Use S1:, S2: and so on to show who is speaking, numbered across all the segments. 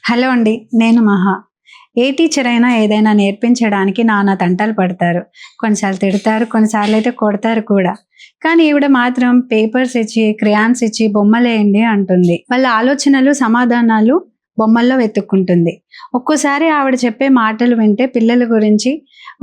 S1: Hello అండి, నేను మహా. ఏ టీచర్ అయినా ఏదైనా నేర్పించడానికి నానా తంటాలు పడతారు. కొన్నిసార్లు తిడతారు, కొన్నిసార్లు అయితే కొడతారు కూడా. కానీ ఈవిడ మాత్రం పేపర్స్ ఇచ్చి, క్రేయాన్స్ ఇచ్చి బొమ్మలేయండి అంటుంది. వాళ్ళ ఆలోచనలు, సమాధానాలు బొమ్మల్లో వెతుక్కుంటుంది. ఒక్కోసారి ఆవిడ చెప్పే మాటలు వింటే పిల్లల గురించి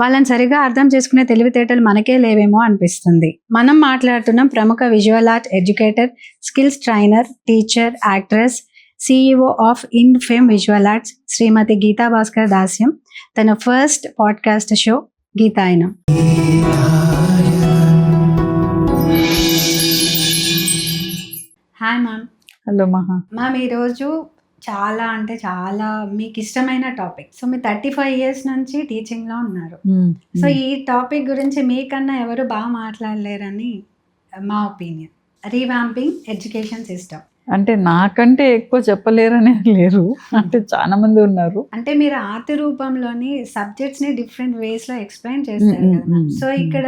S1: వాళ్ళని సరిగా అర్థం చేసుకునే తెలివితేటలు మనకే లేవేమో అనిపిస్తుంది. మనం మాట్లాడుతున్నాం ప్రముఖ visual art educator, skills trainer, teacher, actress, CEO of Infame visual arts Shrimati Geetha Bhaskar Dasyam. తన first podcast show Geethayanam. Hi ma'am.
S2: Hello Maha.
S1: Ma'am, ఈరోజు చాలా అంటే చాలా మీకు ఇష్టమైన టాపిక్. సో మీరు 35 years నుంచి టీచింగ్లో ఉన్నారు. సో ఈ టాపిక్ గురించి మీకన్నా ఎవరు బాగా మాట్లాడలేరని మా ఒపీనియన్. రీవాంపింగ్ education system.
S2: అంటే నాకంటే ఎక్కువ చెప్పలేరనే లేరు, అంటే చాలా మంది ఉన్నారు.
S1: అంటే మీరు ఆర్ట్ రూపంలోని సబ్జెక్ట్స్ ని డిఫరెంట్ వేస్ లో ఎక్స్ప్లెయిన్ చేస్తారు కదా. సో ఇక్కడ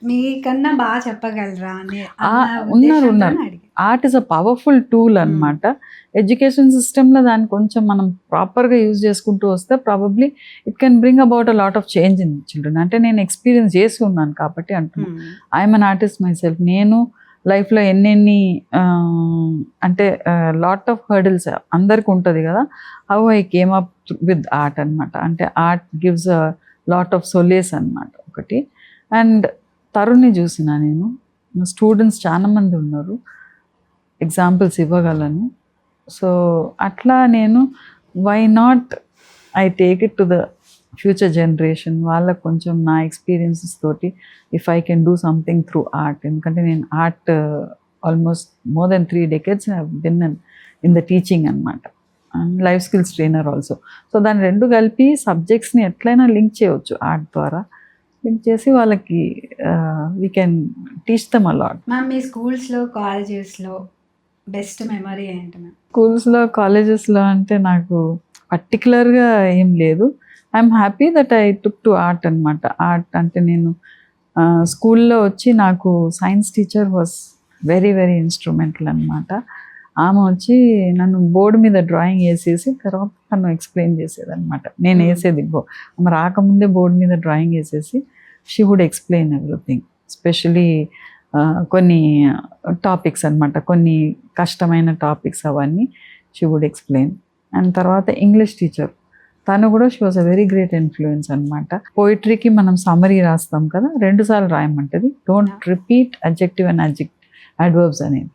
S1: మీకన్నా బాగా చెప్పగలరా అని
S2: ఉన్నారు. Art is a powerful tool అన్నమాట. ఎడ్యుకేషన్ సిస్టంలో దాన్ని కొంచెం మనం ప్రాపర్గా యూజ్ చేసుకుంటూ వస్తే probably it can bring about a lot of change in children. అంటే నేను ఎక్స్పీరియన్స్ చేసి ఉన్నాను కాబట్టి అంటున్నాను. I'm an artist my self. నేను లైఫ్లో ఎన్నెన్ని అంటే లాట్ ఆఫ్ హర్డిల్స్ అందరికి ఉంటుంది కదా. How I came up with art అనమాట. అంటే art gives a lot of solace అనమాట ఒకటి. అండ్ తరుణ్ని చూసిన నేను, స్టూడెంట్స్ చాలామంది ఉన్నారు, ఎగ్జాంపుల్స్ ఇవ్వగలను. సో అట్లా నేను why not I take it to the future generation. వాళ్ళకు కొంచెం నా ఎక్స్పీరియన్సెస్ తోటి if I can do something through art. ఎందుకంటే నేను art almost more than 3 decades been in the teaching అనమాట. And life skills trainer also. So దాన్ని రెండు కలిపి సబ్జెక్ట్స్ని ఎట్లయినా లింక్ చేయవచ్చు ఆర్ట్ ద్వారా. లింక్ చేసి వాళ్ళకి we can teach them a lot.
S1: Ma'am, మీ స్కూల్స్లో, కాలేజెస్లో బెస్ట్ మెమరీ ఏంటి మ్యామ్?
S2: స్కూల్స్లో, కాలేజెస్లో అంటే నాకు పర్టికులర్గా ఏం లేదు. I'm happy that I took to art అనమాట. ఆర్ట్ అంటే నేను స్కూల్లో వచ్చి నాకు science teacher was very very instrumental అనమాట. ఆమె వచ్చి నన్ను బోర్డు మీద డ్రాయింగ్ వేసేసి తర్వాత తను ఎక్స్ప్లెయిన్ చేసేదనమాట. నేను వేసేది ఆమె రాకముందే బోర్డు మీద డ్రాయింగ్ వేసేసి she would explain everything. Especially కొన్ని టాపిక్స్ అనమాట, కొన్ని కష్టమైన టాపిక్స్ అవన్నీ షీ వుడ్ ఎక్స్ప్లెయిన్. అండ్ తర్వాత ఇంగ్లీష్ టీచర్, తను కూడా she was a very great influence అనమాట. పోయిటరీకి మనం సమ్మరీ రాస్తాం కదా, 2 సార్లు రాయమంటది. Don't repeat adjective and adverbs అనేది.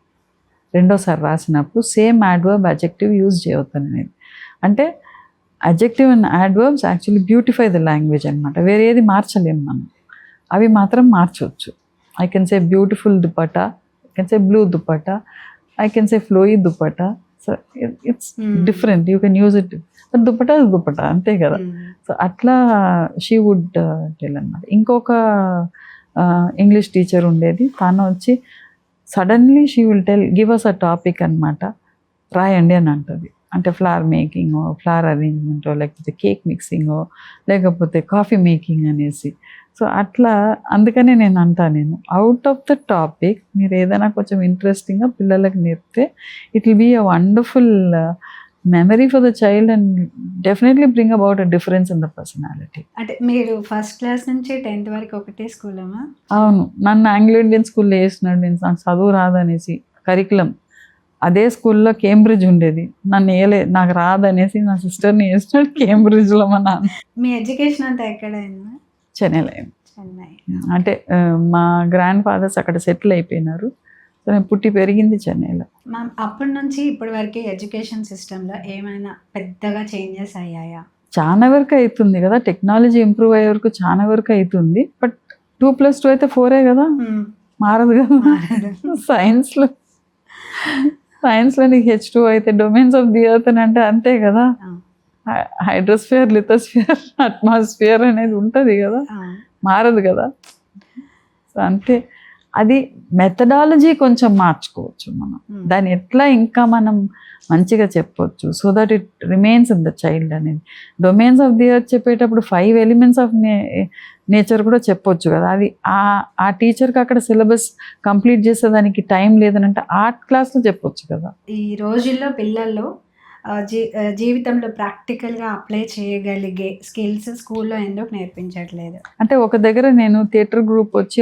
S2: 2వ సారి రాసినప్పుడు సేమ్ అడ్వర్బ్ అడ్జెక్టివ్ యూజ్ చేయవద్దు అనేది. అంటే adjective and adverbs actually beautify the language అనమాట. వేరే ఏది మార్చలేము మనం, అవి మాత్రం మార్చవచ్చు. I can say beautiful dupatta, I can say blue dupatta, I can say ఫ్లోయి dupatta. So it's different, you can use it. Dupatta dupatta అంతే కదా. సో అట్లా షీ వుడ్ టెల్ అనమాట. ఇంకొక ఇంగ్లీష్ టీచర్ ఉండేది, తను వచ్చి suddenly she will tell, give us a topic అనమాట, రాయండి అని అంటుంది. అంటే ఫ్లవర్ మేకింగో, ఫ్లవర్ అరేంజ్మెంటో, లేకపోతే కేక్ మిక్సింగో, లేకపోతే కాఫీ మేకింగ్ అనేసి. సో అట్లా అందుకనే నేను అవుట్ ఆఫ్ ద టాపిక్ మీరు ఏదైనా కొంచెం ఇంట్రెస్టింగ్గా పిల్లలకు నేర్పితే it will be a wonderful memory for the child and definitely bring about a difference in the personality.
S1: అంటే మీరు ఫస్ట్ క్లాస్ నుంచి 10th వరకు ఒకటే స్కూలమా?
S2: అవును, నన్ను ఆంగ్లో ఇండియన్ స్కూల్లో వేసినాడు. నేను నాకు చదువు రాదనేసి కరికులం అదే స్కూల్లో కేంబ్రిడ్జ్ ఉండేది, నన్ను వేయలే, నాకు రాదనేసి నా సిస్టర్ని వేసినాడు కేంబ్రిడ్జ్లో మా నాన్న.
S1: మీ ఎడ్యుకేషన్ అంతా ఎక్కడైనా?
S2: చెన్నైలో అయింది.
S1: చెన్నై.
S2: అంటే మా గ్రాండ్ ఫాదర్స్ అక్కడ సెటిల్ అయిపోయినారు. సో నేను పుట్టి పెరిగింది చెన్నైలో.
S1: మ్యామ్, అప్పటి నుంచి ఇప్పటి వరకు ఎడ్యుకేషన్ సిస్టంలో ఏమైనా పెద్దగా చేంజెస్ అయ్యాయా?
S2: చాలా వరకు అవుతుంది కదా, టెక్నాలజీ ఇంప్రూవ్ అయ్యే వరకు చాలా వరకు అవుతుంది. బట్ 2+2 అయితే 4 కదా, మారదు కదా. సైన్స్లో నీకు H2 అయితే డొమైన్స్ ఆఫ్ ది ఎర్త్ అని అంటే అంతే కదా. హైడ్రోస్ఫియర్, లిథోస్ఫియర్, అట్మాస్ఫియర్ అనేది ఉంటుంది కదా, మారదు కదా. సో అంతే. అది మెథడాలజీ కొంచెం మార్చుకోవచ్చు మనం, దాన్ని ఎట్లా ఇంకా మనం మంచిగా చెప్పొచ్చు so that it remains in the child అనేది. డొమైన్స్ ఆఫ్ ది ఎర్త్ చెప్పేటప్పుడు 5 elements ఆఫ్ నేచర్ కూడా చెప్పొచ్చు కదా. అది ఆ టీచర్కి అక్కడ సిలబస్ కంప్లీట్ చేసేదానికి టైం లేదనంటే ఆర్ట్ క్లాస్లో చెప్పొచ్చు కదా.
S1: ఈ రోజుల్లో పిల్లల్లో జీవితంలో ప్రాక్టికల్గా అప్లై చేయగలిగే స్కిల్స్ స్కూల్లో ఎందుకు నేర్పించట్లేదు?
S2: అంటే ఒక దగ్గర నేను థియేటర్ గ్రూప్ వచ్చి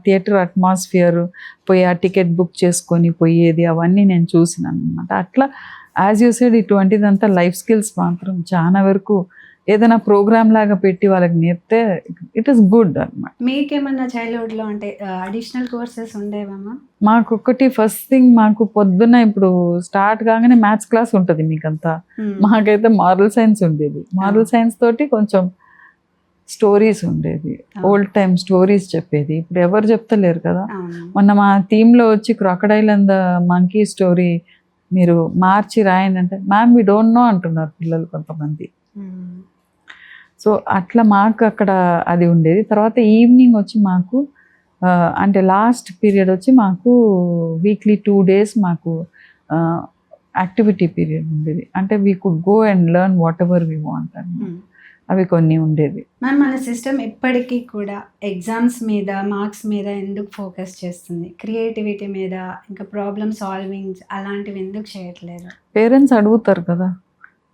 S2: థియేటర్ అట్మాస్ఫియర్ పోయి ఆ టికెట్ బుక్ చేసుకొని పోయేది అవన్నీ నేను చూసినాను అనమాట. అట్లా యాజ్ యూ సెడ్ ఇటువంటిదంతా లైఫ్ స్కిల్స్ మాత్రం చాలా వరకు ఏదైనా ప్రోగ్రామ్ లాగా పెట్టి వాళ్ళకి నేర్పితే ఇట్ ఈస్ గుడ్ అనమాట.
S1: మీకేమన్నా చైల్డ్హుడ్లో అంటే అడిషనల్ కోర్సెస్ ఉండేవమ్మా?
S2: మాకు ఒకటి ఫస్ట్ థింగ్ మాకు పొద్దున్న ఇప్పుడు స్టార్ట్ కాగానే మ్యాథ్స్ క్లాస్ ఉంటుంది మీకంతా. మాకైతే మారల్ సైన్స్ ఉండేది. మారల్ సైన్స్ తోటి కొంచెం స్టోరీస్ ఉండేది, ఓల్డ్ టైమ్ స్టోరీస్ చెప్పేది. ఇప్పుడు ఎవరు చెప్తలేరు కదా. మొన్న మా థీమ్లో వచ్చి crocodile and the monkey story మీరు మార్చి రాయండి అంటే మ్యామ్ వి డోంట్ నో అంటున్నారు పిల్లలు కొంతమంది. సో అట్లా మాకు అక్కడ అది ఉండేది. తర్వాత ఈవినింగ్ వచ్చి మాకు అంటే లాస్ట్ పీరియడ్ వచ్చి మాకు వీక్లీ 2 days మాకు యాక్టివిటీ పీరియడ్ ఉండేది. అంటే we could go and learn what ever we want అని అవి కొన్ని ఉండేది.
S1: మ్యామ్ మన సిస్టమ్ ఎప్పటికీ కూడా ఎగ్జామ్స్ మీద మార్క్స్ మీద ఎందుకు ఫోకస్ చేస్తుంది? క్రియేటివిటీ మీద ఇంకా ప్రాబ్లమ్ సాల్వింగ్ అలాంటివి ఎందుకు చేయట్లేదు?
S2: పేరెంట్స్ అడుగుతారు కదా,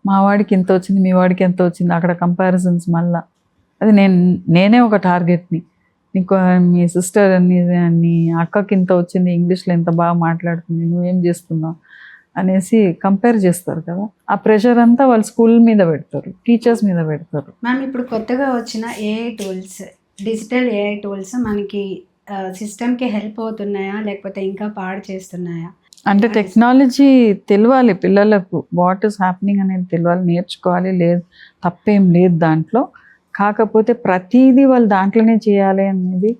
S2: మా వాడికి ఎంత వచ్చింది, మీ వాడికి ఎంత వచ్చింది, అక్కడ కంపారిజన్స్. మళ్ళా అది నేనే ఒక టార్గెట్ని, నీకు మీ సిస్టర్ నీ అక్కకి ఇంత వచ్చింది, ఇంగ్లీష్లో ఎంత బాగా మాట్లాడుతుంది, నువ్వేం చేస్తున్నావు అనేసి కంపేర్ చేస్తారు కదా. ఆ ప్రెషర్ అంతా వాళ్ళు స్కూల్ మీద పెడతారు, టీచర్స్ మీద పెడతారు.
S1: మ్యామ్ ఇప్పుడు కొత్తగా వచ్చిన AI tools, digital AI tools మనకి సిస్టమ్కి హెల్ప్ అవుతున్నాయా లేకపోతే ఇంకా పాడు చేస్తున్నాయా?
S2: అంటే టెక్నాలజీ తెలియాలి పిల్లలకు, వాట్ ఈస్ హ్యాపెనింగ్ అనేది తెలియాలి, నేర్చుకోవాలి. లేదు, తప్పేం లేదు దాంట్లో. కాకపోతే ప్రతిదీ వాళ్ళు దాంట్లోనే చేయాలి అనేది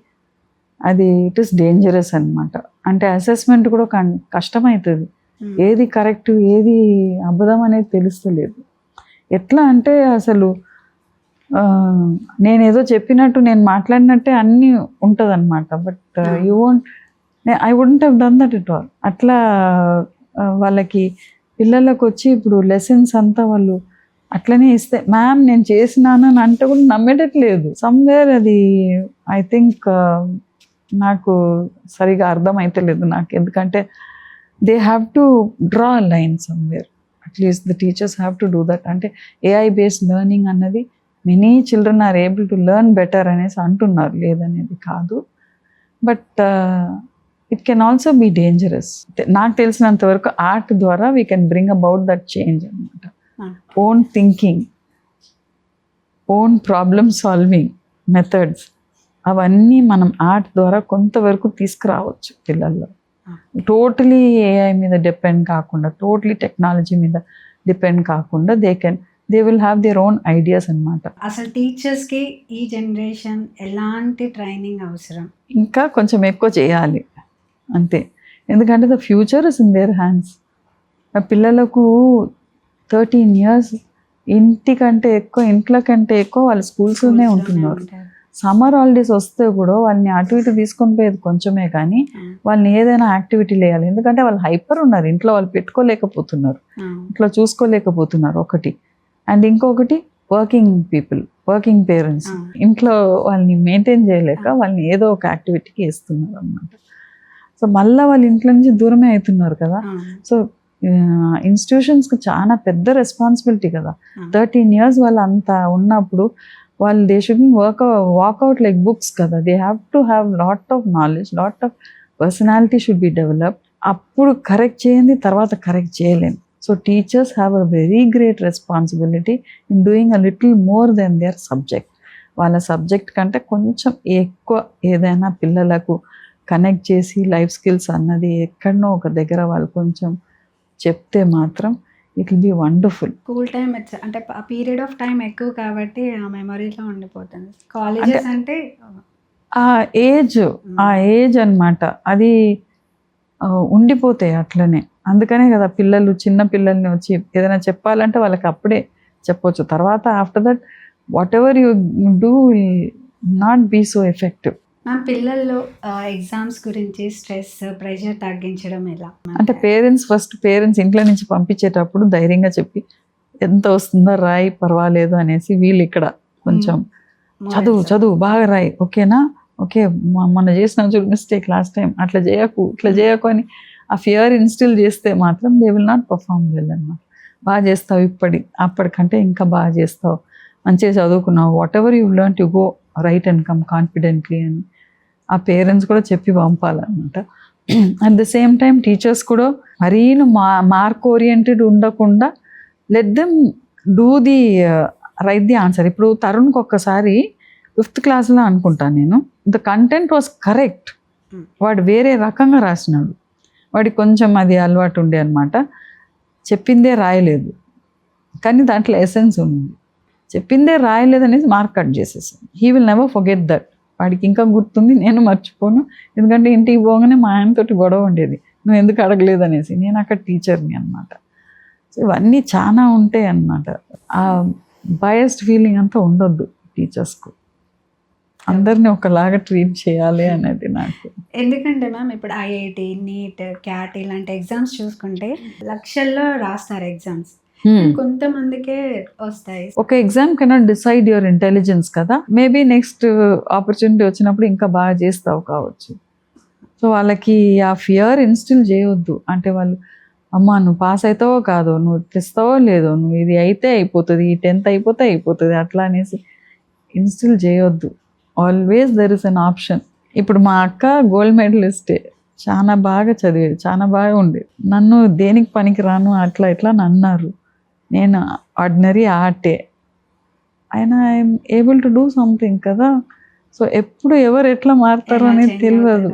S2: అది ఇట్ ఈస్ డేంజరస్ అనమాట. అంటే అసెస్మెంట్ కూడా కష్టమవుతుంది. ఏది కరెక్ట్ ఏది అబద్ధం అనేది తెలుస్తలేదు. ఎట్లా అంటే అసలు నేనేదో చెప్పినట్టు నేను మాట్లాడినట్టే అన్నీ ఉంటుంది అనమాట. But you won't, I wouldn't have done that it all. అట్లా వాళ్ళకి పిల్లలకు వచ్చి ఇప్పుడు లెసన్స్ అంతా వాళ్ళు అట్లనే ఇస్తే మ్యామ్ నేను చేసినాను అని అంటే కూడా నమ్మేటట్లేదు. సమ్వేర్ అది ఐ థింక్ నాకు సరిగా అర్థం అవుతలేదు నాకు. ఎందుకంటే they have to draw line somewhere, at least the teachers have to do that. అంటే ఏఐ బేస్డ్ లెర్నింగ్ అన్నది many children are able to learn better అనేసి అంటున్నారు, లేదనేది కాదు. But it can also be dangerous. నాకు తెలిసినంత వరకు ఆర్ట్ ద్వారా we can bring about that change అనమాట. Own thinking, own problem solving methods అవన్నీ మనం ఆర్ట్ ద్వారా కొంతవరకు తీసుకురావచ్చు పిల్లల్లో. టోటలీ ఏఐ మీద డిపెండ్ కాకుండా, టోటలీ టెక్నాలజీ మీద డిపెండ్ కాకుండా they will have their own ideas అనమాట.
S1: అసలు టీచర్స్కి ఈ జనరేషన్ ఎలాంటి ట్రైనింగ్ అవసరం?
S2: ఇంకా కొంచెం ఎక్కువ చేయాలి అంతే. ఎందుకంటే the future is in their hands. పిల్లలకు 13 years ఇంట్లో కంటే ఎక్కువ వాళ్ళు స్కూల్స్లోనే ఉంటున్నారు. సమ్మర్ హాలిడేస్ వస్తే కూడా వాళ్ళని అటు ఇటు తీసుకొని పోయేది కొంచెమే, కానీ వాళ్ళని ఏదైనా యాక్టివిటీ వేయాలి. ఎందుకంటే వాళ్ళు హైపర్ ఉన్నారు, ఇంట్లో వాళ్ళు పెట్టుకోలేకపోతున్నారు, ఇంట్లో చూసుకోలేకపోతున్నారు ఒకటి. అండ్ ఇంకొకటి వర్కింగ్ పీపుల్, వర్కింగ్ పేరెంట్స్ ఇంట్లో వాళ్ళని మెయింటైన్ చేయలేక వాళ్ళని ఏదో ఒక యాక్టివిటీకి వేస్తున్నారు అన్నమాట. సో మళ్ళీ వాళ్ళ ఇంట్లో నుంచి దూరమే అవుతున్నారు కదా. సో ఇన్స్టిట్యూషన్స్కి చాలా పెద్ద రెస్పాన్సిబిలిటీ కదా. 13 years వాళ్ళు అంత ఉన్నప్పుడు వాళ్ళు they should walk out like books కదా. They have to have lot of knowledge, lot of personality should be developed. అప్పుడు కరెక్ట్ చేయండి, తర్వాత కరెక్ట్ చేయలేము. So teachers have a very great responsibility in doing a little more than their subject. వాళ్ళ subject కంటే కొంచెం ఎక్కువ ఏదైనా పిల్లలకు కనెక్ట్ చేసి లైఫ్ స్కిల్స్ అన్నది ఎక్కడనో ఒక దగ్గర వాళ్ళు కొంచెం చెప్తే మాత్రం it will be wonderful.
S1: School time అంటే ఆ పీరియడ్ ఆఫ్ టైం ఎక్కువ కాబట్టి ఆ మెమరీలో ఉండిపోతుంది. కాలేజెస్ అంటే
S2: ఆ ఏజ్ అన్నమాట, అది ఉండిపోతాయి అట్లనే. అందుకనే కదా పిల్లలు, చిన్న పిల్లల్ని వచ్చి ఏదైనా చెప్పాలంటే వాళ్ళకి అప్పుడే చెప్పొచ్చు. తర్వాత after that whatever you do will not be so effective.
S1: మా పిల్లల్లో ఎగ్జామ్స్ గురించి స్ట్రెస్, ప్రెషర్ తగ్గించడం ఎలా?
S2: అంటే పేరెంట్స్ ఇంట్లో నుంచి పంపించేటప్పుడు ధైర్యంగా చెప్పి ఎంత వస్తుందో రాయి పర్వాలేదు అనేసి, వీళ్ళు ఇక్కడ కొంచెం చదువు బాగా రాయి, ఓకేనా, ఓకే మొన్న చేసిన చూడు మిస్టేక్ లాస్ట్ టైం, అట్లా చేయకు అని ఆ ఫియర్ ఇన్స్టిల్ చేస్తే మాత్రం they will not perform well అన్నమాట. బాగా చేస్తావు, అప్పటికంటే ఇంకా బాగా చేస్తావు, మంచిగా చదువుకున్నావు, whatever you learn to go write and come confidently అని ఆ పేరెంట్స్ కూడా చెప్పి పంపాలన్నమాట. At the same time teachers కూడా మరీ మార్క్ ఓరియంటెడ్ ఉండకుండా let them do the write the answer. ఇప్పుడు తరుణ్కి ఒక్కసారి 5th క్లాస్లో అనుకుంటాను నేను, ద కంటెంట్ వాజ్ కరెక్ట్, వాడు వేరే రకంగా రాసినాడు, వాడికి కొంచెం అది అలవాటు ఉండే అనమాట, చెప్పిందే రాయలేదు కానీ దాంట్లో ఎసెన్స్ ఉంది, చెప్పిందే రాయలేదు అనేసి మార్క్ కట్ చేసేసాను. He will never forget that. వాడికి ఇంకా గుర్తుంది, నేను మర్చిపోను, ఎందుకంటే ఇంటికి పోగానే మా ఆయనతోటి గొడవ ఉండేది, నువ్వు ఎందుకు అడగలేదు అనేసి. నేను అక్కడ టీచర్ని అనమాట. సో ఇవన్నీ చాలా ఉంటాయి అన్నమాట. ఆ బయస్డ్ ఫీలింగ్ అంతా ఉండొద్దు టీచర్స్కు, అందరినీ ఒకలాగా ట్రీట్ చేయాలి అనేది నాకు.
S1: ఎందుకంటే మ్యామ్ ఇప్పుడు ఐఐటి, నీట్, క్యాట్ ఇలాంటి ఎగ్జామ్స్ చూసుకుంటే లక్షల్లో రాస్తారు ఎగ్జామ్స్, కొంతమందికే వస్తాయి.
S2: ఒక exam cannot decide your intelligence కదా, మేబీ నెక్స్ట్ ఆపర్చునిటీ వచ్చినప్పుడు ఇంకా బాగా చేస్తావు కావచ్చు. సో వాళ్ళకి ఆ ఫియర్ ఇన్స్టిల్ చేయొద్దు. అంటే వాళ్ళు అమ్మ నువ్వు పాస్ అవుతావో కాదో, నువ్వు తెస్తావో లేదో, నువ్వు ఇది అయితే అయిపోతుంది, ఈ 10th అయిపోతే అయిపోతుంది అట్లా అనేసి ఇన్స్టిల్ చేయొద్దు. Always there is an option. ఇప్పుడు మా అక్క గోల్డ్ మెడలిస్టే, చాలా బాగా చదివేది, చాలా బాగా ఉండేది. నన్ను దేనికి పనికి రాను అట్లా ఇట్లా అని అన్నారు. నేను ఆర్డినరీ ఆర్టే, అయినా I'm able to do something కదా. సో ఎప్పుడు ఎవరు ఎట్లా మారుతారో అనేది తెలియదు.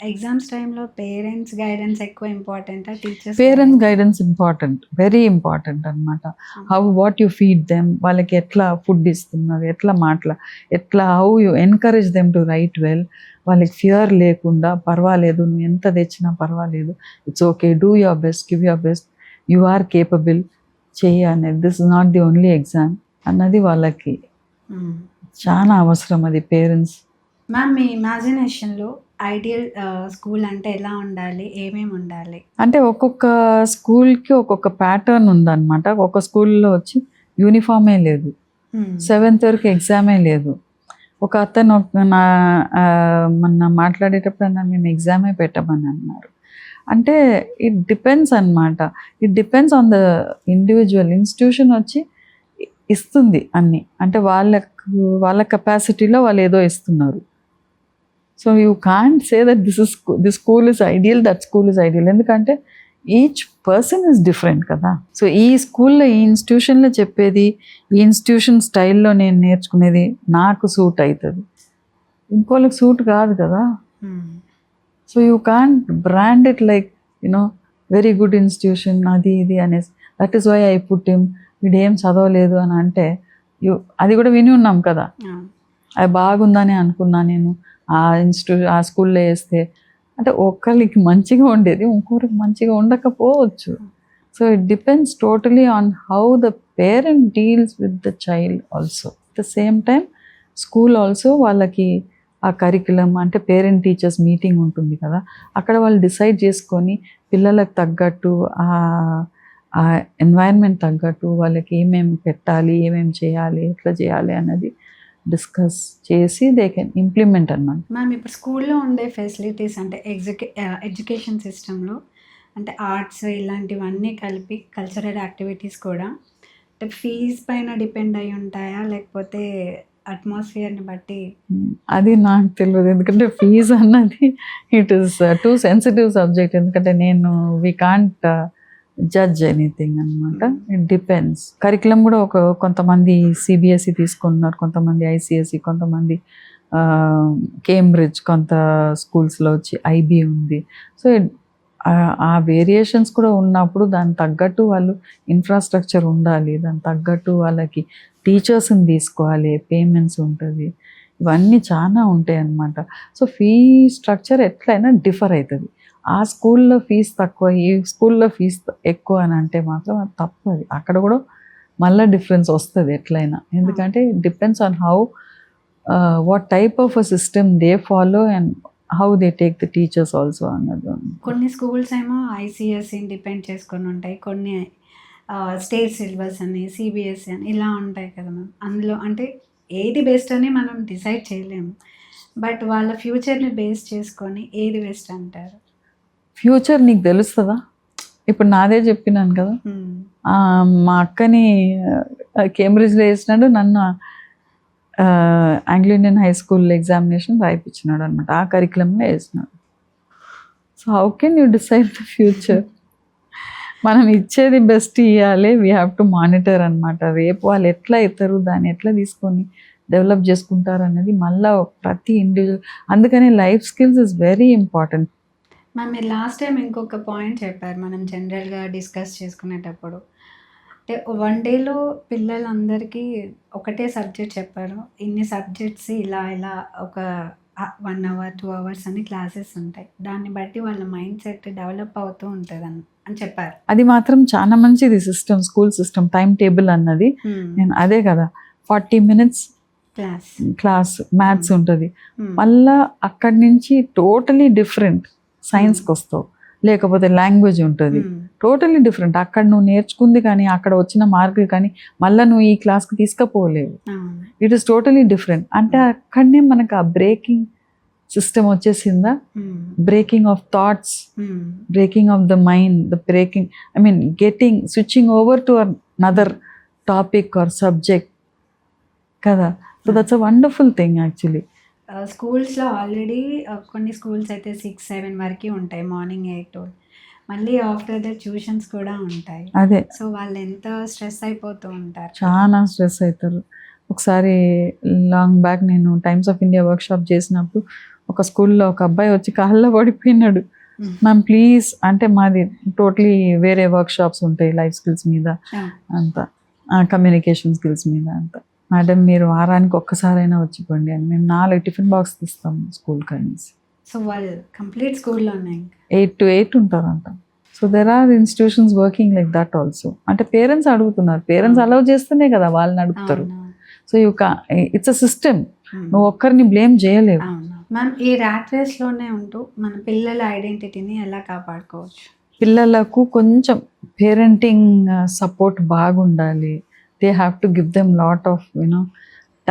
S1: ఎగ్జామ్స్ టైంలో పేరెంట్స్ గైడెన్స్ ఎక్కువ important, teachers
S2: parents guidance important, very important అనమాట. How what you feed them, వాళ్ళకి ఎట్లా ఫుడ్ ఇస్తున్నారు, ఎట్లా how you encourage them to write well, వాళ్ళకి ఫియర్ లేకుండా పర్వాలేదు, నువ్వు ఎంత తెచ్చినా పర్వాలేదు, it's okay, do your best, give your best, you are capable, చెయ్యి అనేది, this is not the only exam అన్నది వాళ్ళకి చాలా అవసరం. అది పేరెంట్స్.
S1: మ్యామ్ మీ ఇమాజినేషన్లో ఐడియల్ స్కూల్ అంటే ఎలా ఉండాలి, ఏమేమి ఉండాలి?
S2: అంటే ఒక్కొక్క స్కూల్కి ఒక్కొక్క ప్యాటర్న్ ఉందన్నమాట. ఒక స్కూల్లో వచ్చి యూనిఫామే లేదు, 7th వరకు ఎగ్జామే లేదు. ఒక అతను మొన్న మాట్లాడేటప్పుడు మేము ఎగ్జామే పెట్టమని అన్నారు. అంటే ఇట్ డిపెండ్స్ అనమాట, it depends on the individual. Institution వచ్చి ఇస్తుంది అన్ని, అంటే వాళ్ళ కెపాసిటీలో వాళ్ళు ఏదో ఇస్తున్నారు. So you can't say that this school is ideal, that school is ideal, ఎందుకంటే ఈచ్ పర్సన్ ఇస్ డిఫరెంట్ కదా. సో ఈ స్కూల్లో, ఈ ఇన్స్టిట్యూషన్లో చెప్పేది, ఈ ఇన్స్టిట్యూషన్ స్టైల్లో నేను నేర్చుకునేది నాకు సూట్ అవుతుంది, ఇంకోళ్ళకి సూట్ కాదు కదా. So you can't brand it like very good institution అది ఇది అనేసి. That is why I put him, వీడు ఏం చదవలేదు అని అంటే అది కూడా విని ఉన్నాం కదా, అది బాగుందని అనుకున్నా నేను ఆ స్కూల్లో వేస్తే. అంటే ఒకరికి మంచిగా ఉండేది, ఇంకొకరికి మంచిగా ఉండకపోవచ్చు. So it depends totally on how the parent deals with the child also. At the same time school also వాళ్ళకి ఆ కరికులం, అంటే పేరెంట్ టీచర్స్ మీటింగ్ ఉంటుంది కదా, అక్కడ వాళ్ళు డిసైడ్ చేసుకొని పిల్లలకు తగ్గట్టు ఆ ఎన్వైరన్మెంట్ తగ్గట్టు వాళ్ళకి ఏమేమి పెట్టాలి, ఏమేమి చేయాలి, ఎట్లా చేయాలి అన్నది డిస్కస్ చేసి దే కెన్ ఇంప్లిమెంట్ అన్నమాట.
S1: మ్యామ్ ఇప్పుడు స్కూల్లో ఉండే ఫెసిలిటీస్ అంటే ఎడ్యుకేషన్ సిస్టంలో అంటే ఆర్ట్స్ ఇలాంటివన్నీ కలిపి కల్చరల్ యాక్టివిటీస్ కూడా అంటే ఫీజ్ పైన డిపెండ్ అయి ఉంటాయా, లేకపోతే అట్మాస్ఫియర్ని బట్టి?
S2: అది నాకు తెలియదు, ఎందుకంటే ఫీజ్ అన్నది it is too sensitive subject. ఎందుకంటే వీ కాంట్ జడ్జ్ ఎనీథింగ్ అనమాట. It depends. కరికులం కూడా కొంతమంది సిబిఎస్ఈ తీసుకుంటున్నారు, కొంతమంది ఐసిఎస్ఈ, కొంతమంది కేంబ్రిడ్జ్, కొంత స్కూల్స్లో వచ్చి ఐబీ ఉంది. సో ఆ వేరియేషన్స్ కూడా ఉన్నప్పుడు దానికి తగ్గట్టు వాళ్ళు ఇన్ఫ్రాస్ట్రక్చర్ ఉండాలి, దానికి తగ్గట్టు వాళ్ళకి టీచర్స్ని తీసుకోవాలి, పేమెంట్స్ ఉంటుంది, ఇవన్నీ చాలా ఉంటాయి అన్నమాట. సో ఫీ స్ట్రక్చర్ ఎట్లయినా డిఫర్ అవుతుంది. ఆ స్కూల్లో ఫీజు తక్కువ, ఈ స్కూల్లో ఫీజు ఎక్కువ అని అంటే మాత్రం అది తప్పది. అక్కడ కూడా మళ్ళీ డిఫరెన్స్ వస్తుంది ఎట్లయినా, ఎందుకంటే it depends on how what type of a system they follow and how they take the teachers also అన్నది.
S1: కొన్ని స్కూల్స్ ఏమో ఐసిఎస్ఈని డిపెండ్ చేసుకొని ఉంటాయి, కొన్ని స్టేట్ సిలబస్ అని, సిబిఎస్ఈ అని ఇలా ఉంటాయి కదా మ్యామ్. అందులో అంటే ఏది బెస్ట్ అని మనం డిసైడ్ చేయలేము, బట్ వాళ్ళ ఫ్యూచర్ని బేస్ చేసుకొని ఏది బెస్ట్ అంటారు?
S2: ఫ్యూచర్ నీకు తెలుస్తుందా? ఇప్పుడు నాదే చెప్పినాను కదా,
S1: ఉమ్.
S2: మా అక్కని కేంబ్రిడ్జ్లో వేసినాడు, నన్ను Anglo Indian high school examination రాయిపించినాడు అనమాట, ఆ కరికులంలో వేసినాడు. So how can you decide the future? మనం ఇచ్చేది బెస్ట్ ఇవ్వాలి, వీ హ్యావ్ టు మానిటర్ అనమాట. రేపు వాళ్ళు ఎట్లా అవుతారు, దాన్ని ఎట్లా తీసుకొని డెవలప్ చేసుకుంటారు అనేది మళ్ళీ ప్రతి ఇండివిజువల్. అందుకని life skills is very important.
S1: Ma'am, మీరు లాస్ట్ టైం ఇంకొక పాయింట్ చెప్పారు మనం జనరల్గా డిస్కస్ చేసుకునేటప్పుడు. అంటే వన్ డేలో పిల్లలందరికీ ఒకటే సబ్జెక్ట్ చెప్పారు, ఇన్ని సబ్జెక్ట్స్ ఇలా ఇలా ఒక 1 hour 2 hours అని క్లాసెస్ ఉంటాయి, దాన్ని బట్టి వాళ్ళ మైండ్ సెట్ డెవలప్ అవుతూ ఉంటుంది అని చెప్పారు.
S2: అది మాత్రం చాలా మంచిది system, school system, time table అన్నది. నేను అదే కదా, 40 minutes క్లాస్ మ్యాథ్స్ ఉంటుంది, మళ్ళా అక్కడి నుంచి టోటలీ డిఫరెంట్ సైన్స్కి వస్తావు, లేకపోతే లాంగ్వేజ్ ఉంటుంది, టోటలీ డిఫరెంట్. అక్కడ నువ్వు నేర్చుకుంది కానీ అక్కడ వచ్చిన మార్కులు కానీ మళ్ళీ నువ్వు ఈ క్లాస్కి తీసుకుపోలేవు. It is totally different. అంటే అక్కడనే మనకు ఆ బ్రేకింగ్ సిస్టమ్ వచ్చేసిందా, breaking of thoughts, breaking of the mind, the breaking, I mean getting switching over to another topic or subject కదా. So that's a wonderful thing actually.
S1: స్కూల్స్లో already కొన్ని schools అయితే 6-7 వరకు ఉంటాయి, మార్నింగ్ 8 to, మళ్ళీ after the tuitions కూడా ఉంటాయి.
S2: అదే,
S1: సో వాళ్ళు ఎంత స్ట్రెస్ అయిపోతూ ఉంటారు,
S2: చాలా స్ట్రెస్ అవుతారు. ఒకసారి లాంగ్ బ్యాక్ నేను టైమ్స్ ఆఫ్ ఇండియా వర్క్షాప్ చేసినప్పుడు ఒక స్కూల్లో ఒక అబ్బాయి వచ్చి కాళ్ళలో పడిపోయినాడు. మ్యామ్ ప్లీజ్, అంటే మాది టోటలీ వేరే వర్క్షాప్స్ ఉంటాయి లైఫ్ స్కిల్స్ మీద, అంతా కమ్యూనికేషన్ స్కిల్స్ మీద అంతా. మేడం మీరు వారానికి ఒక్కసారైనా వచ్చిపోండి అని, మేము 4 టిఫిన్ బాక్స్ తీస్తాం స్కూల్ కనేసి.
S1: సో వాళ్ళు కంప్లీట్ స్కూల్లోనే
S2: 8 to 8 ఉంటారంట. So there are institutions working like that also. అంటే పేరెంట్స్ అడుగుతున్నారు, పేరెంట్స్ అలౌ చేస్తేనే కదా వాళ్ళు నడుపుతారు. సో ఇట్స్ అ సిస్టమ్, నువ్వు ఒక్కరిని బ్లేమ్ చేయలేవు.
S1: మ్యామ్, ఈ ర్యాట్ రేస్లోనే ఉంటూ మన పిల్లల ఐడెంటిటీని ఎలా కాపాడుకోవచ్చు?
S2: పిల్లలకు కొంచెం పేరెంటింగ్ సపోర్ట్ బాగుండాలి. They have to give them lot of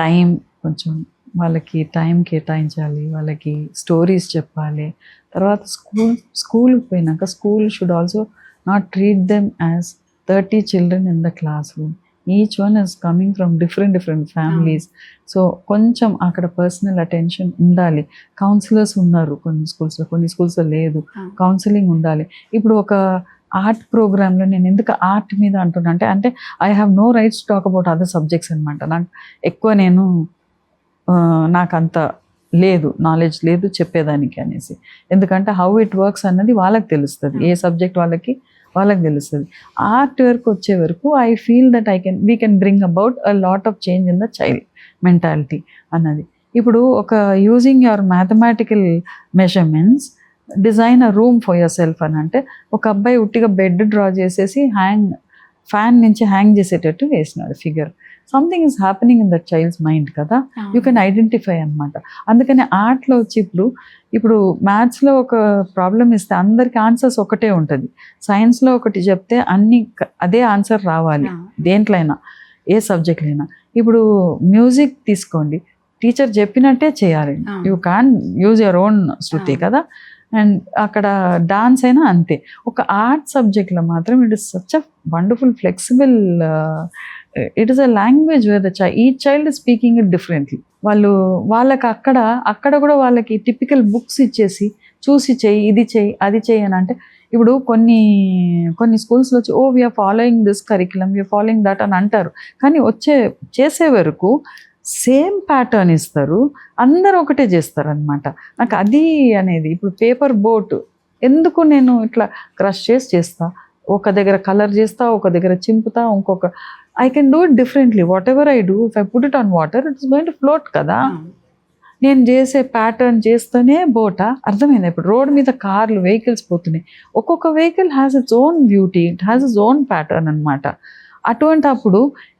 S2: time, కొంచెం వాళ్ళకి టైం కేటాయించాలి, వాళ్ళకి స్టోరీస్ చెప్పాలి. తర్వాత స్కూల్ పోయినాక school should also not treat them as 30 children in the classroom. Each one is coming from different families. So కొంచెం అక్కడ పర్సనల్ అటెన్షన్ ఉండాలి. కౌన్సిలర్స్ ఉన్నారు కొన్ని స్కూల్స్లో, కొన్ని స్కూల్స్లో లేదు. కౌన్సిలింగ్ ఉండాలి. ఇప్పుడు ఒక ఆర్ట్ ప్రోగ్రాంలో, నేను ఎందుకు ఆర్ట్ మీద అంటున్నా అంటే I have no rights to talk about other subjects అనమాట. నాకు ఎక్కువ నాకు అంత లేదు, నాలెడ్జ్ లేదు చెప్పేదానికి అనేసి. ఎందుకంటే హౌ ఇట్ వర్క్స్ అన్నది వాళ్ళకి తెలుస్తుంది, ఏ సబ్జెక్ట్ వాళ్ళకి తెలుస్తుంది. ఆర్ట్ వర్క్ వచ్చే వరకు I feel that we can bring about a lot of change in the child mentality అన్నది. ఇప్పుడు ఒక using your mathematical measurements design a room for yourself అని అంటే, ఒక అబ్బాయి ఉట్టిగా బెడ్ డ్రా చేసేసి ఫ్యాన్ నుంచి హ్యాంగ్ చేసేటట్టు వేసినాడు figure. Something is happening in that child's mind కదా, యూ కెన్ ఐడెంటిఫై అనమాట. అందుకని ఆర్ట్లో వచ్చి ఇప్పుడు మ్యాథ్స్లో ఒక ప్రాబ్లం ఇస్తే అందరికి ఆన్సర్స్ ఒకటే ఉంటుంది, సైన్స్లో ఒకటి చెప్తే అదే ఆన్సర్ రావాలి, దేంట్లో అయినా ఏ సబ్జెక్ట్లో అయినా. ఇప్పుడు మ్యూజిక్ తీసుకోండి, టీచర్ చెప్పినట్టే చేయాలి, you can use your own శృతి కదా. అండ్ అక్కడ డాన్స్ అయినా అంతే. ఒక ఆర్ట్ సబ్జెక్ట్లో మాత్రం it is such a wonderful flexible, it is a language wear each child is speaking it differently. వాళ్ళకి అక్కడ కూడా వాళ్ళకి టిపికల్ బుక్స్ ఇచ్చేసి చూసి చెయ్యి, ఇది చెయ్యి, అది చెయ్యి అని అంటే, ఇప్పుడు కొన్ని స్కూల్స్లో వచ్చి we are following this curriculum, we are following that అని అంటారు. కానీ చేసే వరకు సేమ్ ప్యాటర్న్ ఇస్తారు, అందరూ ఒకటే చేస్తారు అనమాట. నాకు అది అనేది, ఇప్పుడు పేపర్ బోట్ ఎందుకు నేను ఇట్లా క్రష్ చేస్తా, ఒక దగ్గర కలర్ చేస్తా, ఒక దగ్గర చింపుతా, ఇంకొక I can do it differently. What ever I do, if I put it on water it's going to float కదా. నేను చేసే ప్యాటర్న్ చేస్తేనే బోటా, అర్థమైందా? ఇప్పుడు రోడ్ మీద కార్లు, వెహికల్స్ పోతున్నాయి, ఒక్కొక్క vehicle has its own beauty, it has its own pattern అనమాట. అటువంటి అప్పుడు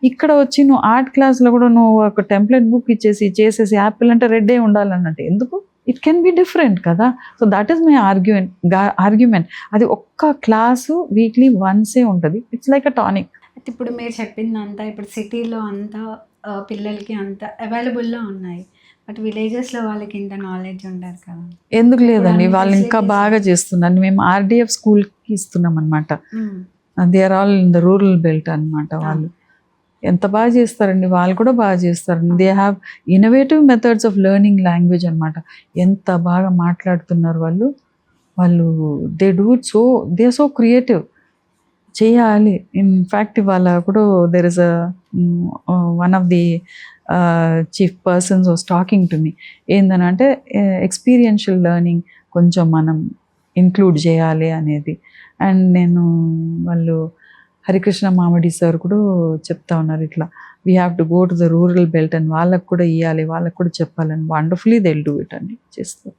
S2: ఇక్కడ వచ్చి నువ్వు ఆర్ట్ క్లాస్లో కూడా నువ్వు ఒక టెంప్లెట్ బుక్ చేసేసి యాపిల్ అంటే రెడ్డే ఉండాలన్నట్టు ఎందుకు? ఇట్ కెన్ బి డిఫరెంట్ కదా. So that is my argument. అది ఒక్క క్లాసు వీక్లీ వన్సే ఉంటుంది, ఇట్స్ లైక్ అ టానిక్.
S1: అయితే ఇప్పుడు మీరు చెప్పిందంతా ఇప్పుడు సిటీలో అంతా పిల్లలకి అంత అవైలబుల్లో ఉన్నాయి, బట్ విలేజెస్లో వాళ్ళకి ఇంత నాలెడ్జ్ ఉండదు కదా.
S2: ఎందుకు లేదండి, వాళ్ళు ఇంకా బాగా చేస్తున్నారు. మేము ఆర్డిఎఫ్ స్కూల్కి వాళ్ళకి ఇస్తున్నాం అనమాట. They are all in the rural belt అనమాట. వాళ్ళు ఎంత బాగా చేస్తారండి, వాళ్ళు కూడా బాగా చేస్తారండి. They have innovative methods of learning language అనమాట. ఎంత బాగా మాట్లాడుతున్నారు వాళ్ళు. They do it so, they are so creative. చేయాలి. ఇన్ఫ్యాక్ట్ ఇవాళ కూడా there is one of the chief persons was talking to me. ఏందనంటే ఎక్స్పీరియన్షియల్ లెర్నింగ్ కొంచెం మనం ఇంక్లూడ్ చేయాలి అనేది. అండ్ నేను వాళ్ళు హరికృష్ణ మామిడి సార్ కూడా చెప్తా ఉన్నారు, ఇట్లా we have to go to the rural belt అని వాళ్ళకు కూడా ఇవ్వాలి, వాళ్ళకు కూడా చెప్పాలని. Wonderfully they will do it అండి, చేస్తారు.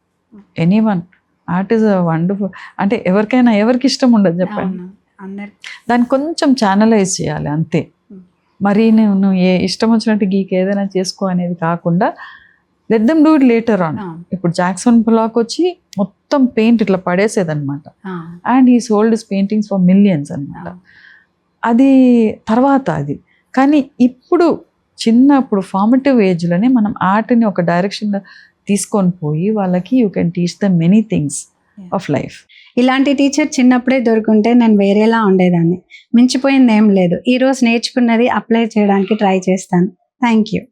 S2: Anyone art is wonderful. అంటే ఎవరికి ఇష్టం ఉండదు చెప్పండి. దాన్ని కొంచెం ఛానలైజ్ చేయాలి అంతే. మరి నువ్వు ఇష్టం వచ్చినట్టు గీక్ ఏదైనా చేసుకో అనేది కాకుండా let them do it later on. ఇప్పుడు జాక్సన్ పొలాక్ వచ్చి మొత్తం పెయింట్ ఇట్లా పడేసేదన్నమాట. అండ్ ఈ sold his paintings for millions అనమాట. అది తర్వాత అది. కానీ ఇప్పుడు చిన్నప్పుడు ఫార్మటివ్ ఏజ్లోనే మనం ఆర్ట్ని ఒక డైరెక్షన్లో తీసుకొని పోయి వాళ్ళకి you can teach the many things of life.
S1: ఇలాంటి టీచర్ చిన్నప్పుడే దొరుకుంటే నేను వేరేలా ఉండేదాన్ని. మించిపోయింది ఏం లేదు. ఈరోజు నేర్చుకున్నది అప్లై చేయడానికి ట్రై చేస్తాను. Thank you.